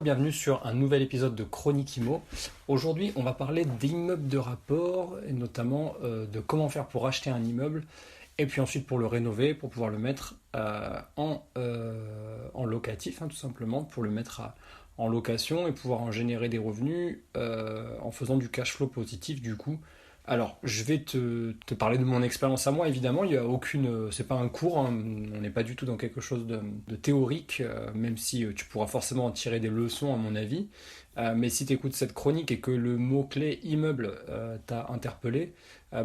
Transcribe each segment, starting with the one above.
Bienvenue sur un nouvel épisode de Chronique Imo. Aujourd'hui, on va parler d'immeubles de rapport et notamment de comment faire pour acheter un immeuble et puis ensuite pour le rénover, pour pouvoir le mettre en locatif, tout simplement, pour le mettre en location et pouvoir en générer des revenus en faisant du cash flow positif du coup. Alors, je vais te parler de mon expérience à moi, évidemment, il y a aucune, c'est pas un cours, on n'est pas du tout dans quelque chose de théorique, même si tu pourras forcément en tirer des leçons à mon avis. Mais si tu écoutes cette chronique et que le mot-clé immeuble t'a interpellé,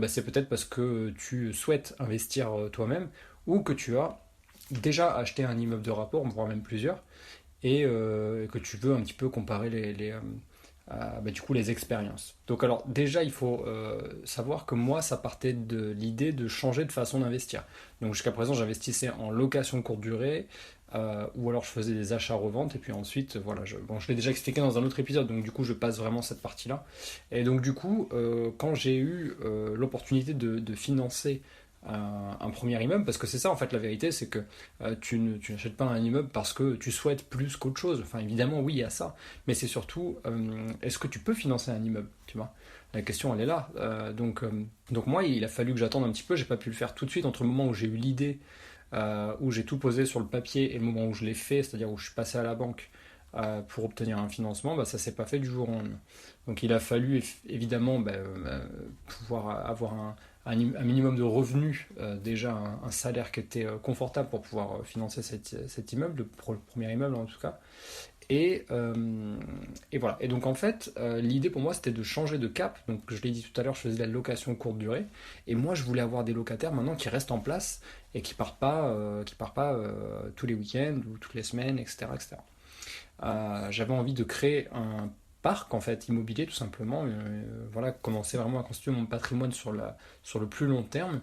c'est peut-être parce que tu souhaites investir toi-même ou que tu as déjà acheté un immeuble de rapport, voire même plusieurs, et que tu veux un petit peu comparer du coup les expériences. Donc alors déjà il faut savoir que moi ça partait de l'idée de changer de façon d'investir. Donc jusqu'à présent j'investissais en location courte durée ou alors je faisais des achats-reventes et puis ensuite voilà, je l'ai déjà expliqué dans un autre épisode donc du coup je passe vraiment cette partie-là. Et donc du coup quand j'ai eu l'opportunité de financer un premier immeuble, parce que c'est ça en fait la vérité, c'est que tu n'achètes pas un immeuble parce que tu souhaites plus qu'autre chose. Enfin évidemment oui il y a ça, mais c'est surtout est-ce que tu peux financer un immeuble, tu vois. La question elle est là. Donc moi il a fallu que j'attende un petit peu, j'ai pas pu le faire tout de suite entre le moment où j'ai eu l'idée, où j'ai tout posé sur le papier et le moment où je l'ai fait, c'est-à-dire où je suis passé à la banque pour obtenir un financement, ça s'est pas fait du jour au lendemain. Donc il a fallu évidemment pouvoir avoir un minimum de revenus, déjà un salaire qui était confortable pour pouvoir financer cet immeuble, le premier immeuble en tout cas. Et, euh, et voilà. Et donc en fait, l'idée pour moi c'était de changer de cap. Donc je l'ai dit tout à l'heure, je faisais de la location courte durée. Et moi je voulais avoir des locataires maintenant qui restent en place et qui partent pas tous les week-ends ou toutes les semaines, etc. etc. J'avais envie de créer un parc en fait immobilier tout simplement, voilà, commencer vraiment à constituer mon patrimoine sur le plus long terme.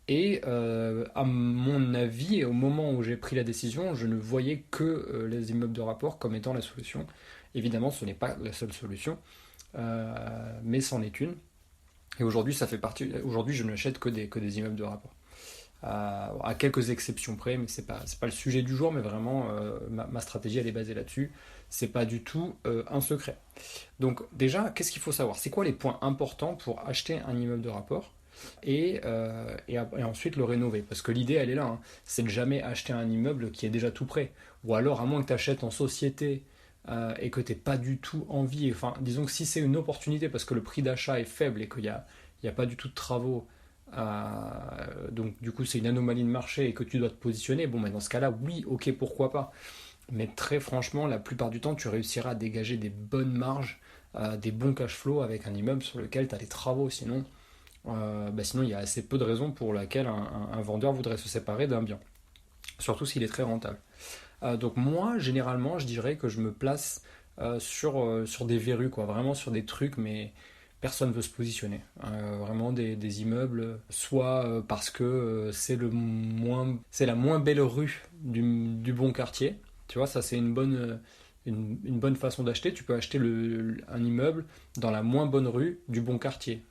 Et à mon avis, et au moment où j'ai pris la décision, je ne voyais que les immeubles de rapport comme étant la solution. Évidemment, ce n'est pas la seule solution, mais c'en est une. Et aujourd'hui, ça fait partie. Aujourd'hui, je n'achète que des immeubles de rapport. À quelques exceptions près, mais c'est pas le sujet du jour, mais vraiment ma stratégie elle est basée là-dessus. C'est pas du tout un secret. Donc déjà, qu'est-ce qu'il faut savoir? C'est quoi les points importants pour acheter un immeuble de rapport et ensuite le rénover? Parce que l'idée elle est là, c'est de jamais acheter un immeuble qui est déjà tout prêt. Ou alors à moins que tu achètes en société et que tu n'aies pas du tout envie, enfin disons que si c'est une opportunité parce que le prix d'achat est faible et qu'il n'y a pas du tout de travaux, donc du coup c'est une anomalie de marché et que tu dois te positionner, mais dans ce cas-là, oui, ok, pourquoi pas. Mais très franchement, la plupart du temps, tu réussiras à dégager des bonnes marges, des bons cash flow avec un immeuble sur lequel tu as des travaux. Sinon, il y a assez peu de raisons pour lesquelles un vendeur voudrait se séparer d'un bien. Surtout s'il est très rentable. Donc moi, généralement, je dirais que je me place sur des verrues, quoi, vraiment sur des trucs, mais personne ne veut se positionner. Vraiment des immeubles, soit parce que c'est la moins belle rue du bon quartier. Tu vois, ça c'est une bonne façon d'acheter. Tu peux acheter un immeuble dans la moins bonne rue du bon quartier.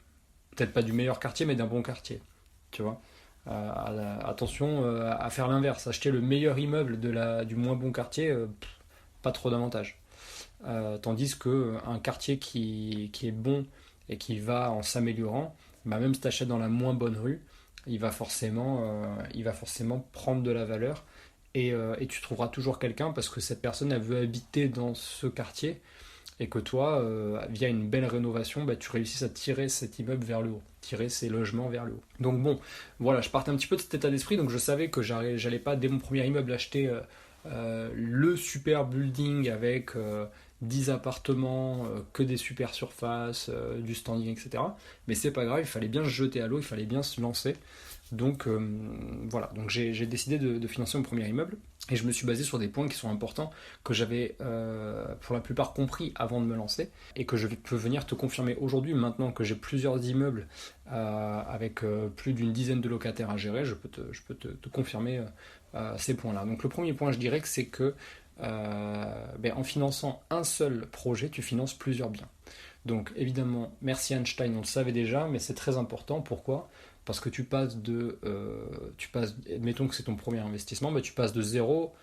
Peut-être pas du meilleur quartier, mais d'un bon quartier. Tu vois. Attention à faire l'inverse. Acheter le meilleur immeuble du moins bon quartier, pas trop d'avantages. Tandis qu'un quartier qui est bon et qui va en s'améliorant, même si tu achètes dans la moins bonne rue, il va forcément prendre de la valeur et tu trouveras toujours quelqu'un parce que cette personne elle veut habiter dans ce quartier et que toi, via une belle rénovation, tu réussisses à tirer cet immeuble vers le haut, tirer ces logements vers le haut. Donc bon, voilà, je partais un petit peu de cet état d'esprit, donc je savais que j'allais pas, dès mon premier immeuble, acheter le super building avec 10 appartements, que des super surfaces, du standing, etc. Mais c'est pas grave, il fallait bien se jeter à l'eau, il fallait bien se lancer. Donc voilà, donc j'ai décidé de financer mon premier immeuble et je me suis basé sur des points qui sont importants que j'avais pour la plupart compris avant de me lancer et que je peux venir te confirmer aujourd'hui maintenant que j'ai plusieurs immeubles avec plus d'une dizaine de locataires à gérer, je peux te confirmer ces points-là. Donc le premier point je dirais que c'est que en finançant un seul projet, tu finances plusieurs biens. Donc évidemment, merci Einstein, on le savait déjà, mais c'est très important. Pourquoi? Parce que admettons que c'est ton premier investissement, tu passes de zéro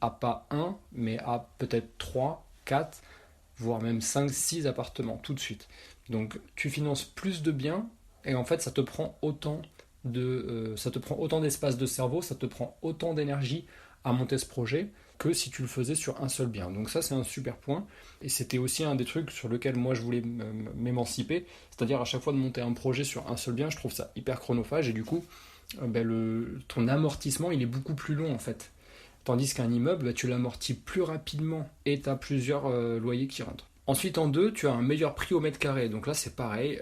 à pas un, mais à peut-être 3, 4, voire même 5, 6 appartements tout de suite. Donc tu finances plus de biens et en fait ça te prend ça te prend autant d'espace de cerveau, ça te prend autant d'énergie à monter ce projet que si tu le faisais sur un seul bien. Donc ça c'est un super point et c'était aussi un des trucs sur lequel moi je voulais m'émanciper, c'est-à-dire à chaque fois de monter un projet sur un seul bien, je trouve ça hyper chronophage et du coup ton amortissement il est beaucoup plus long en fait. Tandis qu'un immeuble, tu l'amortis plus rapidement et tu as plusieurs loyers qui rentrent. Ensuite, en deux, tu as un meilleur prix au mètre carré. Donc là, c'est pareil.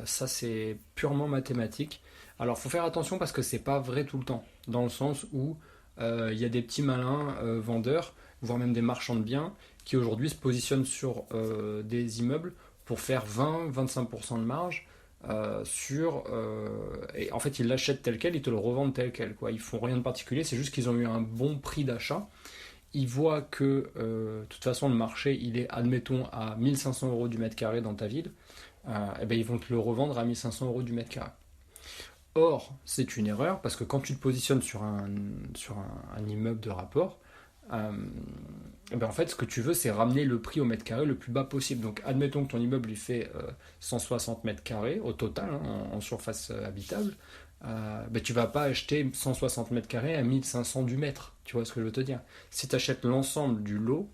Ça, c'est purement mathématique. Alors, il faut faire attention parce que c'est pas vrai tout le temps. Dans le sens où il y a des petits malins vendeurs, voire même des marchands de biens, qui aujourd'hui se positionnent sur des immeubles pour faire 20-25% de marge. Et en fait, ils l'achètent tel quel, ils te le revendent tel quel, quoi. Ils font rien de particulier, c'est juste qu'ils ont eu un bon prix d'achat. Ils voient que de toute façon le marché il est, admettons, à 1 500 € du mètre carré dans ta ville, et ben ils vont te le revendre à 1 500 € du mètre carré. Or, c'est une erreur parce que quand tu te positionnes sur un immeuble de rapport, euh, eh ben en fait, ce que tu veux, c'est ramener le prix au mètre carré le plus bas possible. Donc, admettons que ton immeuble il fait 160 mètres carrés au total, hein, en surface habitable. Ben, tu vas pas acheter 160 mètres carrés à 1500 du mètre. Tu vois ce que je veux te dire? Si tu achètes l'ensemble du lot,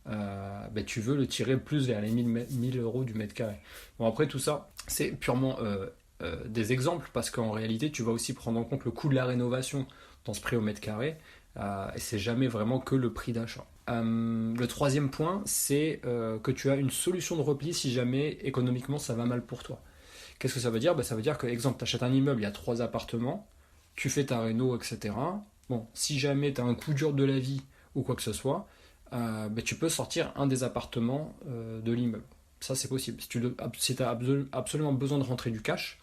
ben, tu veux le tirer plus vers les 1000 € du mètre carré. Bon, après, tout ça, c'est purement des exemples parce qu'en réalité, tu vas aussi prendre en compte le coût de la rénovation dans ce prix au mètre carré. Et c'est jamais vraiment que le prix d'achat. Le troisième point, c'est que tu as une solution de repli si jamais économiquement ça va mal pour toi. Qu'est-ce que ça veut dire? Ça veut dire que, exemple, tu achètes un immeuble, il y a 3 appartements, tu fais ta réno, etc. Bon, si jamais tu as un coup dur de la vie ou quoi que ce soit, tu peux sortir un des appartements de l'immeuble. Ça, c'est possible. Si tu as absolument besoin de rentrer du cash,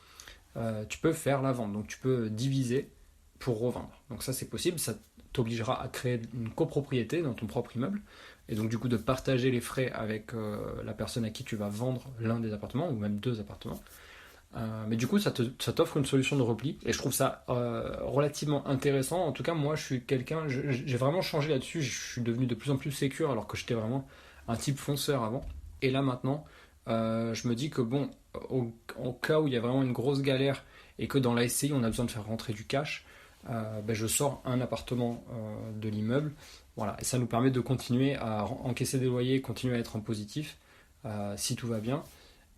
tu peux faire la vente. Donc, tu peux diviser pour revendre. Donc, ça, c'est possible. Ça t'obligera à créer une copropriété dans ton propre immeuble et donc du coup de partager les frais avec la personne à qui tu vas vendre l'un des appartements ou même 2 appartements. Mais du coup ça t'offre une solution de repli et je trouve ça relativement intéressant. En tout cas moi je suis quelqu'un, j'ai vraiment changé là-dessus, je suis devenu de plus en plus sécure alors que j'étais vraiment un type fonceur avant. Et là maintenant je me dis que bon, au cas où il y a vraiment une grosse galère et que dans la SCI on a besoin de faire rentrer du cash, je sors un appartement de l'immeuble, voilà, et ça nous permet de continuer à encaisser des loyers, continuer à être en positif si tout va bien,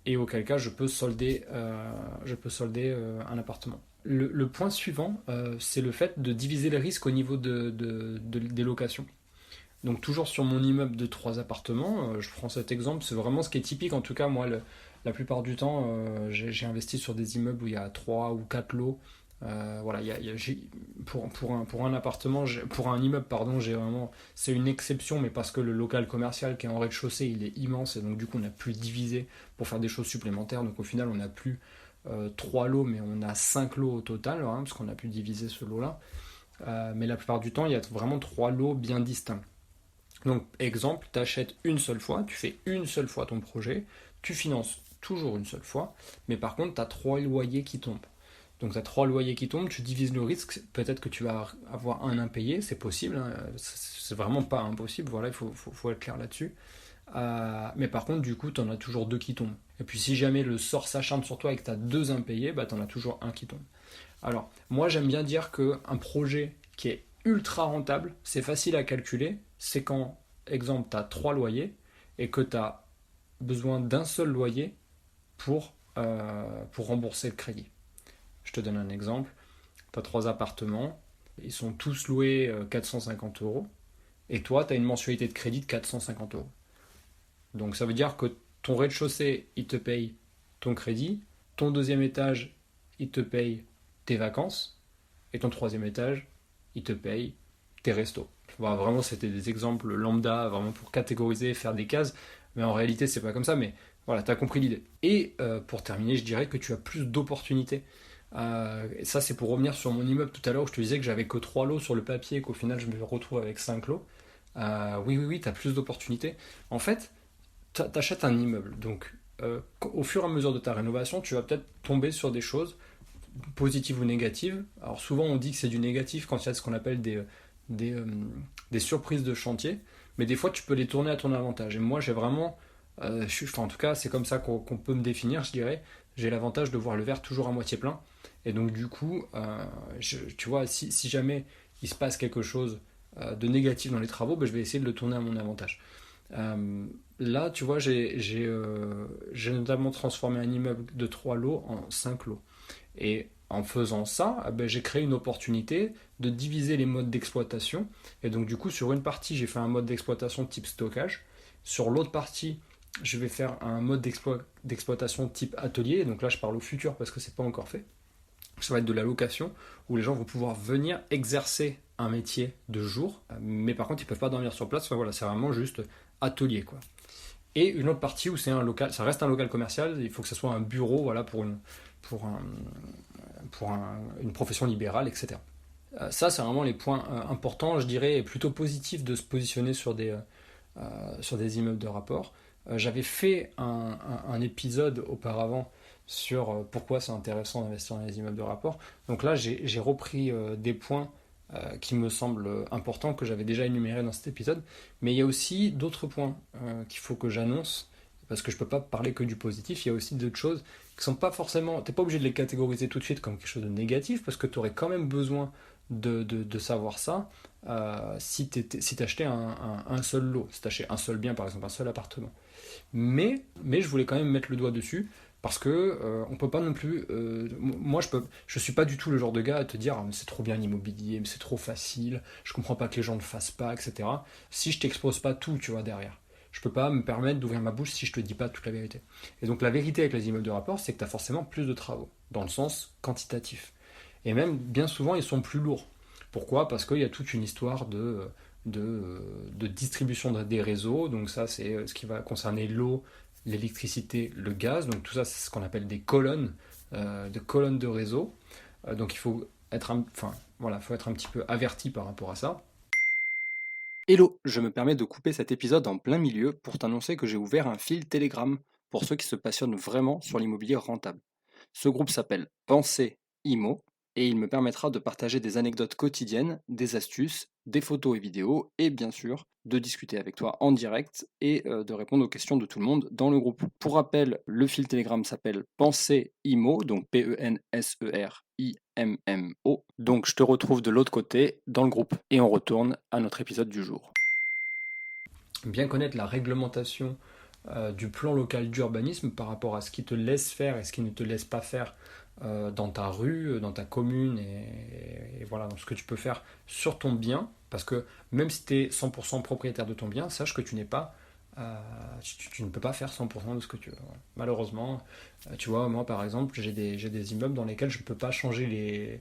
et auquel cas je peux solder un appartement. Le point suivant, c'est le fait de diviser les risques au niveau des locations. Donc toujours sur mon immeuble de 3 appartements, je prends cet exemple, c'est vraiment ce qui est typique, en tout cas moi la plupart du temps j'ai investi sur des immeubles où il y a 3 ou 4 lots. Voilà, pour un appartement, pour un immeuble, pardon, j'ai vraiment, c'est une exception, mais parce que le local commercial qui est en rez-de-chaussée, il est immense et donc du coup on a pu diviser pour faire des choses supplémentaires. Donc au final, on n'a plus 3 lots, mais on a 5 lots au total, hein, parce qu'on a pu diviser ce lot-là. Mais la plupart du temps, il y a vraiment 3 lots bien distincts. Donc exemple, tu achètes une seule fois, tu fais une seule fois ton projet, tu finances toujours une seule fois, mais par contre, tu as 3 loyers qui tombent. Donc tu as 3 loyers qui tombent, tu divises le risque, peut-être que tu vas avoir un impayé, c'est possible, hein, c'est vraiment pas impossible, voilà, il faut être clair là-dessus. Mais par contre, du coup, tu en as toujours 2 qui tombent. Et puis si jamais le sort s'acharne sur toi et que tu as 2 impayés, tu en as toujours un qui tombe. Alors, moi j'aime bien dire qu'un projet qui est ultra rentable, c'est facile à calculer, c'est quand, exemple, tu as 3 loyers et que tu as besoin d'un seul loyer pour rembourser le crédit. Je te donne un exemple. Tu as 3 appartements, ils sont tous loués 450 €, et toi, tu as une mensualité de crédit de 450 €. Donc ça veut dire que ton rez-de-chaussée, il te paye ton crédit, ton deuxième étage, il te paye tes vacances, et ton troisième étage, il te paye tes restos. Voilà, vraiment, c'était des exemples lambda, vraiment pour catégoriser, faire des cases, mais en réalité, c'est pas comme ça, mais voilà, tu as compris l'idée. Et pour terminer, je dirais que tu as plus d'opportunités. Et ça, c'est pour revenir sur mon immeuble tout à l'heure où je te disais que j'avais que 3 lots sur le papier et qu'au final, je me retrouve avec 5 lots. Oui, tu as plus d'opportunités. En fait, tu achètes un immeuble, donc au fur et à mesure de ta rénovation, tu vas peut-être tomber sur des choses positives ou négatives. Alors souvent, on dit que c'est du négatif quand il y a ce qu'on appelle des surprises de chantier. mais des fois tu peux les tourner à ton avantage. Et moi j'ai vraiment, enfin, en tout cas c'est comme ça qu'on peut me définir, je dirais, j'ai l'avantage de voir le verre toujours à moitié plein. Et donc du coup, tu vois, si jamais il se passe quelque chose de négatif dans les travaux, ben, je vais essayer de le tourner à mon avantage. Là, tu vois, j'ai notamment transformé un immeuble de 3 lots en 5 lots. Et en faisant ça, ben, j'ai créé une opportunité de diviser les modes d'exploitation. Et donc, du coup, sur une partie, j'ai fait un mode d'exploitation type stockage. Sur l'autre partie, je vais faire un mode d'exploitation type atelier. Et donc là, je parle au futur parce que c'est pas encore fait. Ça va être de la location où les gens vont pouvoir venir exercer un métier de jour, mais par contre, ils peuvent pas dormir sur place. Enfin, voilà, c'est vraiment juste atelier, quoi. Et une autre partie où c'est un local, ça reste un local commercial, il faut que ce soit un bureau, voilà, pour, un, une profession libérale, etc. Ça, c'est vraiment les points importants, je dirais, et plutôt positifs de se positionner sur des immeubles de rapport. J'avais fait un épisode auparavant sur pourquoi c'est intéressant d'investir dans les immeubles de rapport. Donc là, j'ai repris des points qui me semblent importants, que j'avais déjà énumérés dans cet épisode. Mais il y a aussi d'autres points qu'il faut que j'annonce, parce que je ne peux pas parler que du positif. Il y a aussi d'autres choses qui sont pas forcément... Tu n'es pas obligé de les catégoriser tout de suite comme quelque chose de négatif, parce que tu aurais quand même besoin de savoir ça si tu achetais un seul lot, si tu achetais un seul bien, par exemple, un seul appartement. Mais je voulais quand même mettre le doigt dessus parce que on peut pas non plus. Moi, je suis pas du tout le genre de gars à te dire ah, mais c'est trop bien l'immobilier, mais c'est trop facile, je comprends pas que les gens ne le fassent pas, etc. Si je t'expose pas tout, tu vois, derrière. Je peux pas me permettre d'ouvrir ma bouche si je te dis pas toute la vérité. Et donc la vérité avec les immeubles de rapport, c'est que tu as forcément plus de travaux, dans le sens quantitatif. Et même, bien souvent, ils sont plus lourds. Pourquoi? Parce qu'il y a toute une histoire de distribution des réseaux. Donc ça, c'est ce qui va concerner l'eau, l'électricité, le gaz. Donc tout ça, c'est ce qu'on appelle des colonnes, de colonnes de réseau. Donc il faut enfin, voilà, faut être un petit peu averti par rapport à ça. Hello, je me permets de couper cet épisode en plein milieu pour t'annoncer que j'ai ouvert un fil Telegram pour ceux qui se passionnent vraiment sur l'immobilier rentable. Ce groupe s'appelle Pensée Imo et il me permettra de partager des anecdotes quotidiennes, des astuces, des photos et vidéos et bien sûr de discuter avec toi en direct et de répondre aux questions de tout le monde dans le groupe. Pour rappel, le fil Telegram s'appelle Pensée Imo, donc Penserimmo. Donc je te retrouve de l'autre côté dans le groupe et on retourne à notre épisode du jour. Bien connaître la réglementation du plan local d'urbanisme par rapport à ce qui te laisse faire et ce qui ne te laisse pas faire dans ta rue, dans ta commune et voilà, dans ce que tu peux faire sur ton bien. Parce que même si tu es 100% propriétaire de ton bien, sache que tu n'es pas tu ne peux pas faire 100% de ce que tu veux. Ouais. Malheureusement, tu vois, moi par exemple, j'ai des immeubles dans lesquels je ne peux pas changer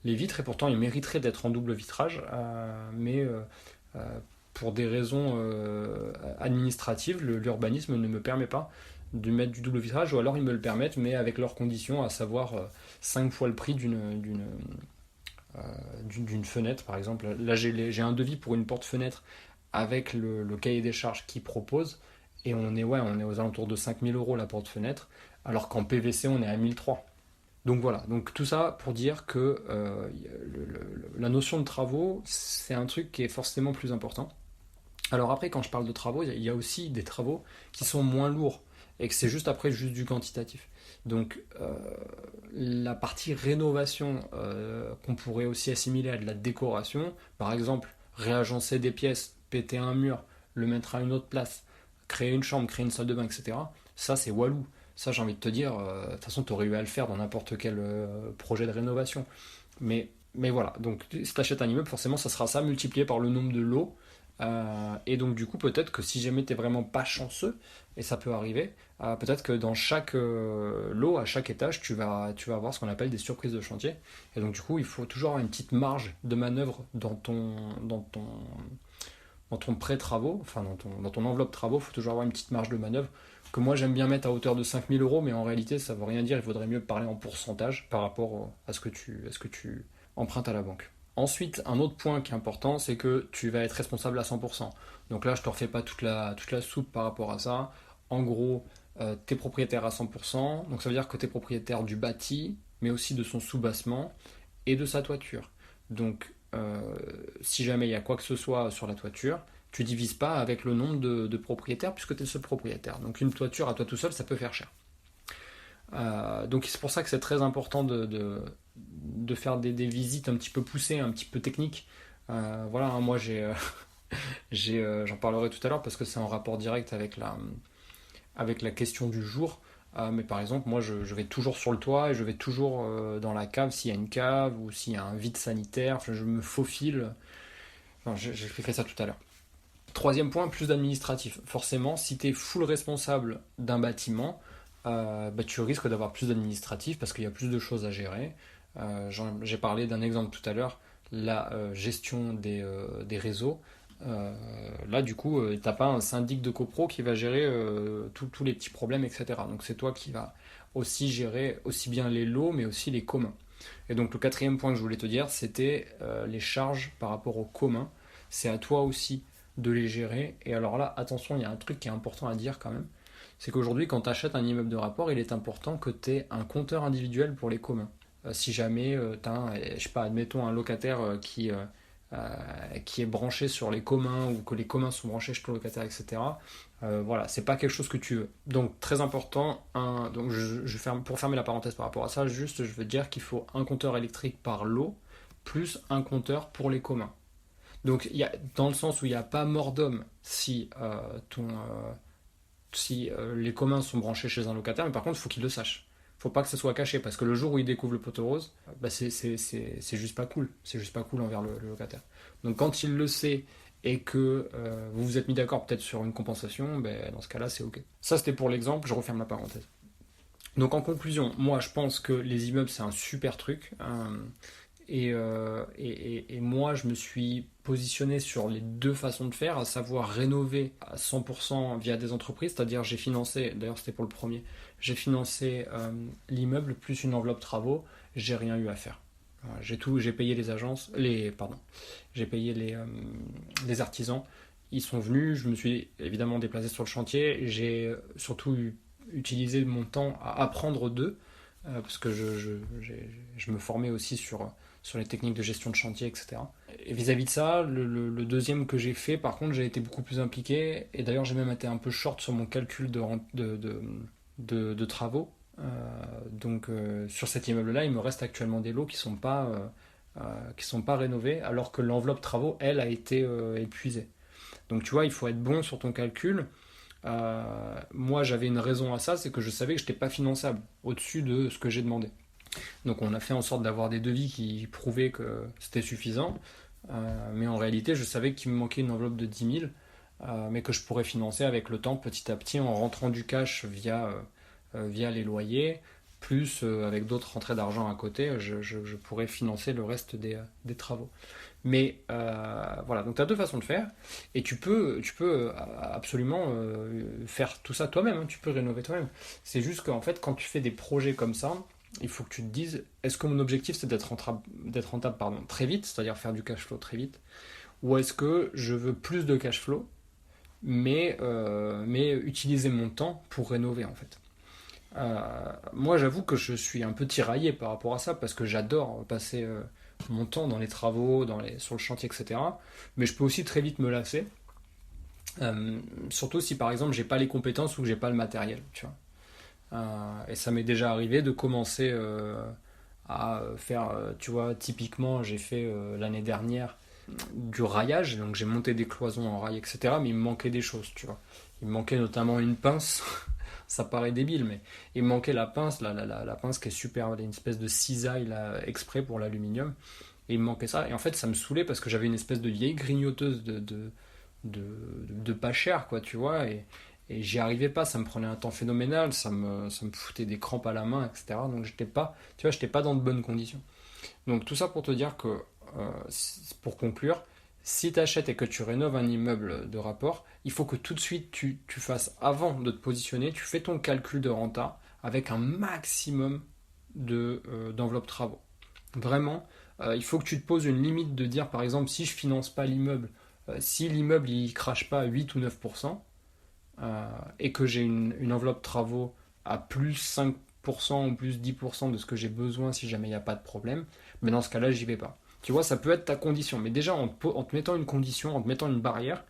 les vitres et pourtant ils mériteraient d'être en double vitrage, mais pour des raisons administratives, l'urbanisme ne me permet pas de mettre du double vitrage, ou alors ils me le permettent, mais avec leurs conditions, à savoir 5 fois le prix d'une fenêtre, par exemple. Là, j'ai un devis pour une porte-fenêtre avec le cahier des charges qu'ils proposent, et on est aux alentours de 5 000 € la porte-fenêtre, alors qu'en PVC, on est à 1 300. Donc voilà, donc tout ça pour dire que la notion de travaux, c'est un truc qui est forcément plus important. Alors après, quand je parle de travaux, il y a aussi des travaux qui sont moins lourds et que c'est juste après juste du quantitatif. Donc la partie rénovation qu'on pourrait aussi assimiler à de la décoration, par exemple réagencer des pièces, péter un mur, le mettre à une autre place, créer une chambre, créer une salle de bain, etc. Ça c'est walou. Ça j'ai envie de te dire, de toute façon tu aurais eu à le faire dans n'importe quel projet de rénovation. Mais voilà, donc si tu achètes un immeuble, forcément ça sera ça multiplié par le nombre de lots. Et donc du coup peut-être que si jamais t'es vraiment pas chanceux, et ça peut arriver, peut-être que dans chaque lot, à chaque étage, tu vas avoir ce qu'on appelle des surprises de chantier. Et donc du coup il faut toujours avoir une petite marge de manœuvre dans ton prêt-travaux, enfin dans ton enveloppe travaux, il faut toujours avoir une petite marge de manœuvre que moi j'aime bien mettre à hauteur de 5 000 €, mais en réalité ça veut rien dire, il faudrait mieux parler en pourcentage par rapport à ce que tu empruntes à la banque. Ensuite, un autre point qui est important, c'est que tu vas être responsable à 100%. Donc là, je ne te refais pas toute la soupe par rapport à ça. En gros, tu es propriétaire à 100%, donc ça veut dire que tu es propriétaire du bâti, mais aussi de son soubassement et de sa toiture. Donc, si jamais il y a quoi que ce soit sur la toiture, tu divises pas avec le nombre de propriétaires puisque tu es le seul propriétaire. Donc une toiture à toi tout seul, ça peut faire cher. Donc c'est pour ça que c'est très important de faire des visites un petit peu poussées, un petit peu techniques. Voilà, hein, moi j'en parlerai tout à l'heure parce que c'est en rapport direct avec la question du jour. Mais par exemple, moi je vais toujours sur le toit et je vais toujours dans la cave s'il y a une cave ou s'il y a un vide sanitaire. Enfin, je me faufile. Enfin, j'expliquerai ça tout à l'heure. Troisième point, plus d'administratif. Forcément, si tu es full responsable d'un bâtiment, tu risques d'avoir plus d'administratif parce qu'il y a plus de choses à gérer. J'ai parlé d'un exemple tout à l'heure, la gestion des réseaux. Là, du coup, t'as pas un syndic de copro qui va gérer tous les petits problèmes, etc. Donc c'est toi qui vas aussi gérer aussi bien les lots, mais aussi les communs. Et donc le quatrième point que je voulais te dire, c'était les charges par rapport aux communs. C'est à toi aussi de les gérer. Et alors là, attention, il y a un truc qui est important à dire quand même. C'est qu'aujourd'hui, quand tu achètes un immeuble de rapport, il est important que tu aies un compteur individuel pour les communs. Si jamais tu as, je sais pas, admettons un locataire qui est branché sur les communs ou que les communs sont branchés sur le locataire, etc. Voilà, c'est pas quelque chose que tu veux. Donc très important, donc pour fermer la parenthèse par rapport à ça, juste je veux dire qu'il faut un compteur électrique par lot plus un compteur pour les communs. Donc il y a, dans le sens où il n'y a pas mort d'homme si les communs sont branchés chez un locataire, mais par contre il faut qu'il le sache. Faut pas que ça soit caché parce que le jour où il découvre le poteau rose, c'est juste pas cool. C'est juste pas cool envers le locataire. Donc quand il le sait et que vous vous êtes mis d'accord peut-être sur une compensation, dans ce cas-là c'est ok. Ça c'était pour l'exemple, je referme la parenthèse. Donc en conclusion, moi je pense que les immeubles c'est un super truc. Et moi, je me suis positionné sur les deux façons de faire, à savoir rénover à 100% via des entreprises, c'est-à-dire j'ai financé, d'ailleurs c'était pour le premier, j'ai financé l'immeuble plus une enveloppe travaux, j'ai rien eu à faire. Voilà, j'ai payé les agences, j'ai payé les artisans, ils sont venus, je me suis évidemment déplacé sur le chantier, j'ai surtout utilisé mon temps à apprendre d'eux, parce que je me formais aussi sur les techniques de gestion de chantier, etc. Et vis-à-vis de ça, le deuxième que j'ai fait, par contre, j'ai été beaucoup plus impliqué, et d'ailleurs j'ai même été un peu short sur mon calcul de travaux. Donc sur cet immeuble-là, il me reste actuellement des lots qui sont pas rénovés, alors que l'enveloppe travaux, elle, a été épuisée. Donc tu vois, il faut être bon sur ton calcul. Moi, j'avais une raison à ça, c'est que je savais que je n'étais pas finançable au-dessus de ce que j'ai demandé. Donc on a fait en sorte d'avoir des devis qui prouvaient que c'était suffisant, mais en réalité je savais qu'il me manquait une enveloppe de 10 000, mais que je pourrais financer avec le temps petit à petit en rentrant du cash via les loyers, plus avec d'autres rentrées d'argent à côté, je pourrais financer le reste des travaux. Mais voilà, donc tu as deux façons de faire, et tu peux absolument faire tout ça toi-même, hein, tu peux rénover toi-même. C'est juste qu'en fait quand tu fais des projets comme ça, il faut que tu te dises, est-ce que mon objectif c'est d'être rentable très vite, c'est-à-dire faire du cash flow très vite, ou est-ce que je veux plus de cash flow, mais utiliser mon temps pour rénover en fait. Moi j'avoue que je suis un peu tiraillé par rapport à ça, parce que j'adore passer mon temps dans les travaux, sur le chantier, etc. Mais je peux aussi très vite me lasser, surtout si par exemple j'ai pas les compétences ou que j'ai pas le matériel, tu vois. Et ça m'est déjà arrivé de commencer à faire, tu vois, typiquement, j'ai fait l'année dernière du raillage, donc j'ai monté des cloisons en rail, etc. Mais il me manquait des choses, tu vois. Il me manquait notamment une pince, ça paraît débile, mais il me manquait la pince, la pince qui est super, une espèce de cisaille là, exprès pour l'aluminium. Et il me manquait ça, et en fait ça me saoulait parce que j'avais une espèce de vieille grignoteuse de pas cher, quoi, tu vois, et j'y arrivais pas, ça me prenait un temps phénoménal, ça me foutait des crampes à la main, etc. Donc j'étais pas dans de bonnes conditions. Donc tout ça pour te dire que, pour conclure, si tu achètes et que tu rénoves un immeuble de rapport, il faut que tout de suite tu fasses, avant de te positionner, tu fais ton calcul de renta avec un maximum d'enveloppe travaux. Vraiment, il faut que tu te poses une limite de dire, par exemple, si je finance pas l'immeuble, si l'immeuble il crache pas à 8 ou 9%, et que j'ai une enveloppe travaux à plus 5% ou plus 10% de ce que j'ai besoin si jamais il n'y a pas de problème, mais dans ce cas-là, j'y vais pas. Tu vois, ça peut être ta condition, mais déjà en te mettant une condition, en te mettant une barrière,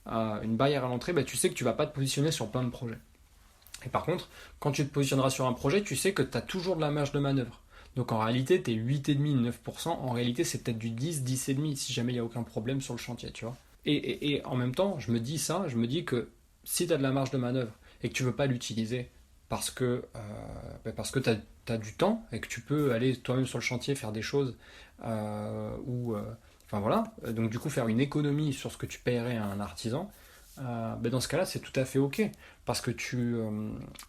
une barrière à l'entrée, bah, tu sais que tu vas pas te positionner sur plein de projets. Et par contre, quand tu te positionneras sur un projet, tu sais que tu as toujours de la marge de manœuvre. Donc en réalité, tu es 8,5-9%. En réalité, c'est peut-être du 10, 10,5% si jamais il n'y a aucun problème sur le chantier, tu vois. Et en même temps, je me dis que si tu as de la marge de manœuvre et que tu veux pas l'utiliser parce que tu as du temps et que tu peux aller toi-même sur le chantier faire des choses enfin voilà, donc du coup faire une économie sur ce que tu paierais à un artisan, dans ce cas-là, c'est tout à fait ok. Parce que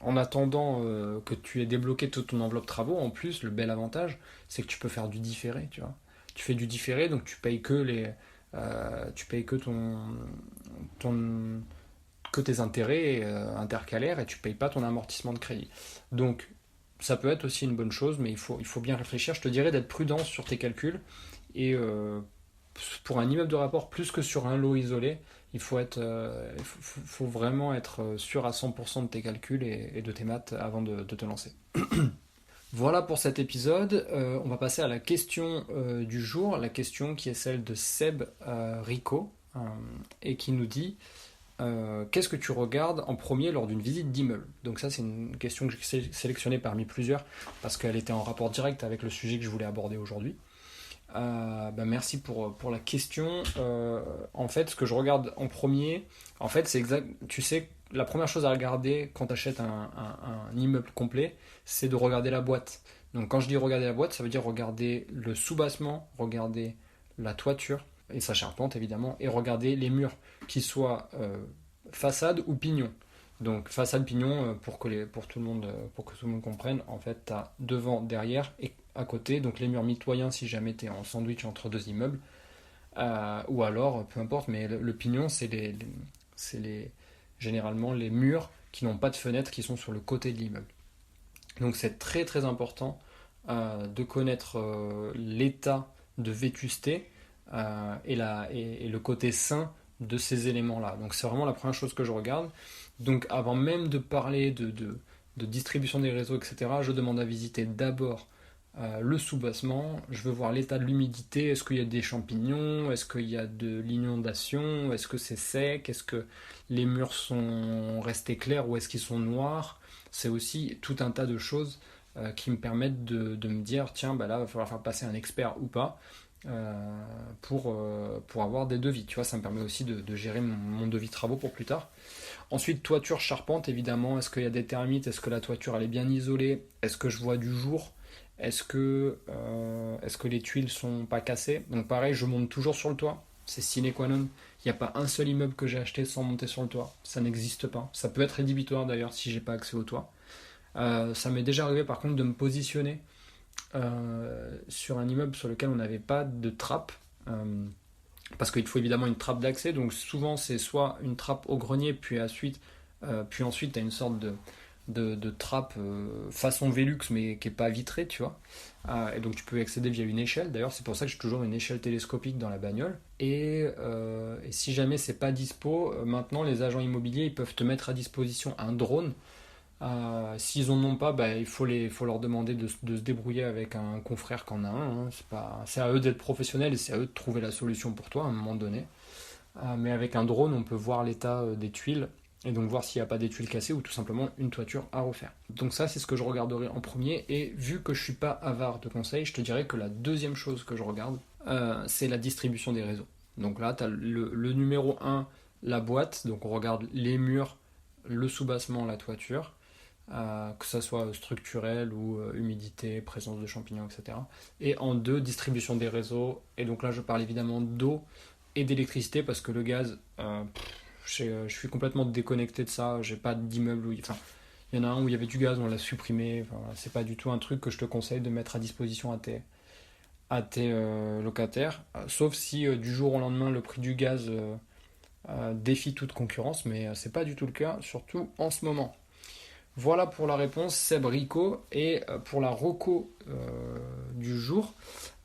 en attendant que tu aies débloqué toute ton enveloppe travaux, en plus, le bel avantage, c'est que tu peux faire du différé, tu vois. Tu fais du différé, donc tu payes que ton, que tes intérêts intercalaires et tu payes pas ton amortissement de crédit. Donc, ça peut être aussi une bonne chose, mais il faut bien réfléchir. Je te dirais d'être prudent sur tes calculs et pour un immeuble de rapport, plus que sur un lot isolé, faut vraiment être sûr à 100% de tes calculs et de tes maths avant de te lancer. Voilà pour cet épisode. On va passer à la question du jour, la question qui est celle de Seb Rico, et qui nous dit qu'est-ce que tu regardes en premier lors d'une visite d'immeuble? Donc ça, c'est une question que j'ai sélectionnée parmi plusieurs parce qu'elle était en rapport direct avec le sujet que je voulais aborder aujourd'hui. Merci pour la question. En fait, ce que je regarde en premier, en fait, c'est exact. Tu sais, la première chose à regarder quand tu achètes un immeuble complet, c'est de regarder la boîte. Donc, quand je dis regarder la boîte, ça veut dire regarder le soubassement, regarder la toiture et sa charpente évidemment, et regarder les murs, qu'ils soient façade ou pignon. Donc façade pignon pour tout le monde pour que tout le monde comprenne, en fait tu as devant, derrière et à côté, donc les murs mitoyens si jamais tu es en sandwich entre deux immeubles, ou alors peu importe, mais le pignon c'est généralement les murs qui n'ont pas de fenêtre, qui sont sur le côté de l'immeuble. Donc c'est très très important de connaître l'état de vétusté et le côté sain de ces éléments-là. Donc c'est vraiment la première chose que je regarde. Donc avant même de parler de distribution des réseaux, etc., je demande à visiter d'abord le soubassement. Je veux voir l'état de l'humidité. Est-ce qu'il y a des champignons? Est-ce qu'il y a de l'inondation? Est-ce que c'est sec? Est-ce que les murs sont restés clairs ou est-ce qu'ils sont noirs? C'est aussi tout un tas de choses qui me permettent de me dire, tiens, bah là, il va falloir faire passer un expert ou pas pour avoir des devis. Tu vois, ça me permet aussi de gérer mon devis travaux pour plus tard. Ensuite, toiture, charpente, évidemment. Est-ce qu'il y a des termites? Est-ce que la toiture elle est bien isolée? Est-ce que je vois du jour? Est-ce que les tuiles sont pas cassées? Donc pareil, je monte toujours sur le toit. C'est sine qua non. Il n'y a pas un seul immeuble que j'ai acheté sans monter sur le toit. Ça n'existe pas. Ça peut être rédhibitoire d'ailleurs si j'ai pas accès au toit. Ça m'est déjà arrivé par contre de me positionner sur un immeuble sur lequel on n'avait pas de trappe. Parce qu'il faut évidemment une trappe d'accès. Donc souvent c'est soit une trappe au grenier, puis ensuite tu as une sorte de trappe façon Velux mais qui n'est pas vitrée, tu vois. Et donc tu peux y accéder via une échelle. D'ailleurs c'est pour ça que j'ai toujours une échelle télescopique dans la bagnole. Et si jamais c'est pas dispo, maintenant les agents immobiliers ils peuvent te mettre à disposition un drone. S'ils en ont pas, il faut leur demander de se débrouiller avec un confrère qui en a un. Hein. C'est à eux d'être professionnels et c'est à eux de trouver la solution pour toi à un moment donné. Mais avec un drone, on peut voir l'état des tuiles et donc voir s'il n'y a pas des tuiles cassées ou tout simplement une toiture à refaire. Donc ça, c'est ce que je regarderai en premier. Et vu que je suis pas avare de conseils, je te dirais que la deuxième chose que je regarde, c'est la distribution des réseaux. Donc là, tu as le numéro 1, la boîte. Donc on regarde les murs, le soubassement, la toiture. Que ça soit structurel ou humidité, présence de champignons, etc. Et en 2, distribution des réseaux. Et donc là, je parle évidemment d'eau et d'électricité parce que le gaz, je suis complètement déconnecté de ça. J'ai pas d'immeuble où. Enfin, il y en a un où il y avait du gaz, on l'a supprimé. Enfin, voilà, c'est pas du tout un truc que je te conseille de mettre à disposition à tes locataires. Sauf si du jour au lendemain, le prix du gaz défie toute concurrence. Mais c'est pas du tout le cas, surtout en ce moment. Voilà pour la réponse, Seb Rico. Et pour la reco du jour,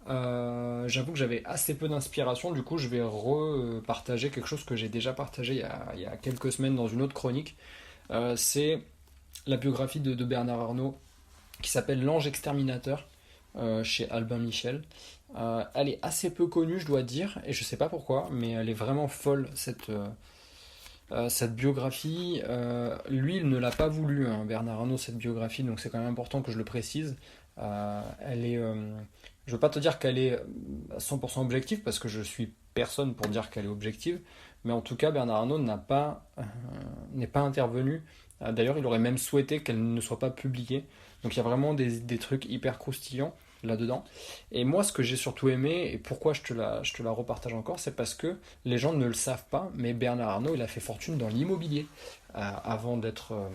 j'avoue que j'avais assez peu d'inspiration, du coup je vais repartager quelque chose que j'ai déjà partagé il y a quelques semaines dans une autre chronique. C'est la biographie de Bernard Arnault qui s'appelle L'Ange Exterminateur chez Albin Michel. Elle est assez peu connue, je dois dire, et je sais pas pourquoi, mais elle est vraiment folle Cette biographie, lui, il ne l'a pas voulu, hein, Bernard Arnault, cette biographie, donc c'est quand même important que je le précise. Elle est, je veux pas te dire qu'elle est à 100% objective, parce que je suis personne pour dire qu'elle est objective, mais en tout cas, Bernard Arnault n'est pas intervenu. D'ailleurs, il aurait même souhaité qu'elle ne soit pas publiée. Donc il y a vraiment des trucs hyper croustillants là-dedans. Et moi, ce que j'ai surtout aimé, et pourquoi je te la repartage encore, c'est parce que les gens ne le savent pas, mais Bernard Arnault, il a fait fortune dans l'immobilier avant d'être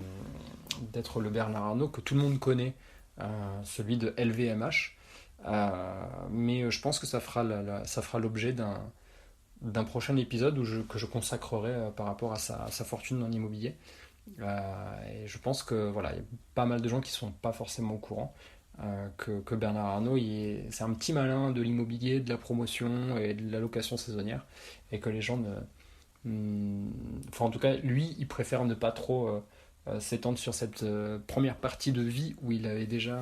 le Bernard Arnault que tout le monde connaît, celui de LVMH. Mais je pense que ça fera l'objet d'un prochain épisode que je consacrerai par rapport à sa fortune dans l'immobilier. Et je pense que voilà, il y a pas mal de gens qui sont pas forcément au courant que Bernard Arnault, c'est un petit malin de l'immobilier, de la promotion et de la location saisonnière, et que les gens enfin en tout cas, lui, il préfère ne pas trop s'étendre sur cette première partie de vie où il avait déjà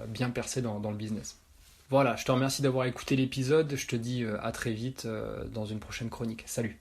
bien percé dans le business. Voilà, je te remercie d'avoir écouté l'épisode, je te dis à très vite dans une prochaine chronique. Salut!